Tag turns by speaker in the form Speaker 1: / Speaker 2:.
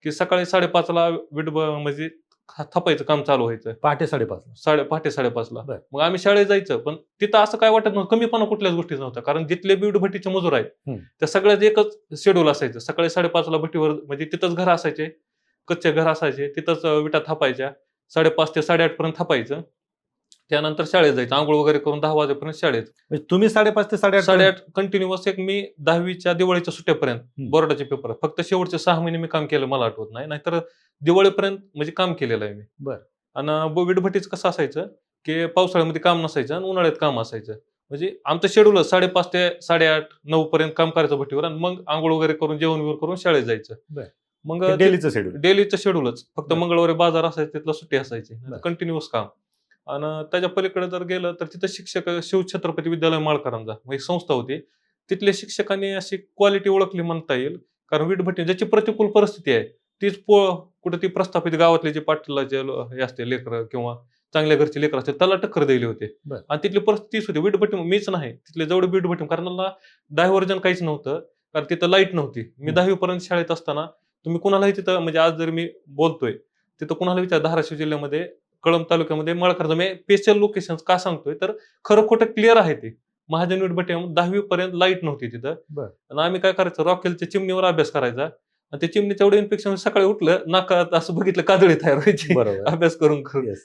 Speaker 1: की सकाळी 5:30ला म्हणजे थापायचं काम चालू व्हायचं.
Speaker 2: पहाटे 5:30
Speaker 1: पहाटे 5:30ला.
Speaker 2: बरं.
Speaker 1: मग आम्ही शाळेत जायचं, पण तिथं असं काय वाटत नव्हतं, कमीपणा कुठल्याच गोष्टीचा नव्हता. कारण जिथले बीड भट्टीचे मजूर आहेत, त्या सगळ्याच एकच शेड्यूल असायचं. सकाळी 5:30ला भट्टीवर म्हणजे तिथंच घर असायचे, कच्चे घर असायचे, तिथंच विटा थापायच्या. 5:30 ते 8:30 पर्यंत थापायचं. त्यानंतर शाळेत जायचं. अंघोळ वगैरे करून 10 वाजेपर्यंत शाळेत.
Speaker 2: म्हणजे तुम्ही 5:30 ते 8:30
Speaker 1: 8:30 कंटिन्युअस एक मी 10वीच्या दिवाळीच्या सुट्ट्यापर्यंत बोर्डाचे पेपर. फक्त शेवटचे 6 महिने मी काम केलं मला आठवत नाही. नाहीतर दिवाळीपर्यंत म्हणजे काम केलेलं आहे मी.
Speaker 2: बरं.
Speaker 1: आणि वीट भट्टीचं कसं असायचं, की पावसाळ्यामध्ये काम नसायचं आणि उन्हाळ्यात काम असायचं. म्हणजे आमचं शेड्यूलच 5:30 ते 8:30, 9 पर्यंत काम करायचं भट्टीवर आणि मग अंघोळ वगैरे करून जेवण वगैरे करून शाळेत जायचं.
Speaker 2: बरं.
Speaker 1: मग
Speaker 2: डेलीचं शेड्यूल.
Speaker 1: डेलीचं शेड्यूलच. फक्त
Speaker 2: बरं.
Speaker 1: मंगळवारी बाजार असायचा, तिथला सुट्टी असायची.
Speaker 2: बरं.
Speaker 1: कंटिन्युअस काम. आणि त्याच्या पलीकडे जर गेलं तर तिथं शिक्षक शिवछत्रपती विद्यालय माळकरंजा एक संस्था होती. तिथल्या शिक्षकांनी अशी क्वालिटी ओळखली म्हणता येईल. कारण वीटभट्टी ज्याची प्रतिकूल परिस्थिती आहे तीच कुठे ती प्रस्थापित गावातले जे पाटलाचे हे असते लेकरं किंवा चांगल्या घरचे लेकरं असते त्याला टक्कर दिली होती.
Speaker 2: बरं.
Speaker 1: आणि तिथली परिस्थिती तीच होती. वीटभट्टी मीच नाही, तिथले जेवढे वीटभट्टी, कारण मला डायव्हर्जन काहीच नव्हतं. कारण तिथं लाईट नव्हती. मी 10वी पर्यंत शाळेत असताना तुम्ही कुणालाही तिथं म्हणजे आज जर मी बोलतोय तिथं कुणाला विचार, धाराशिव जिल्ह्यामध्ये कळंब तालुक्यामध्ये माळकरंजा, मी स्पेशल लोकेशन का सांगतोय तर खरं खोटं क्लिअर आहे ते. महाजन वीटभट्टी 10वी पर्यंत लाईट नव्हती तिथं.
Speaker 2: बरं.
Speaker 1: आणि आम्ही काय करायचं, रॉकेलच्या चिमणीवर अभ्यास करायचा. आणि त्या चिमणीचं एवढं इन्फेक्शन, सकाळी उठलं नाकात असं बघितलं काजळी तयार व्हायची
Speaker 2: बरोबर.
Speaker 1: अभ्यास करून.
Speaker 2: Yes.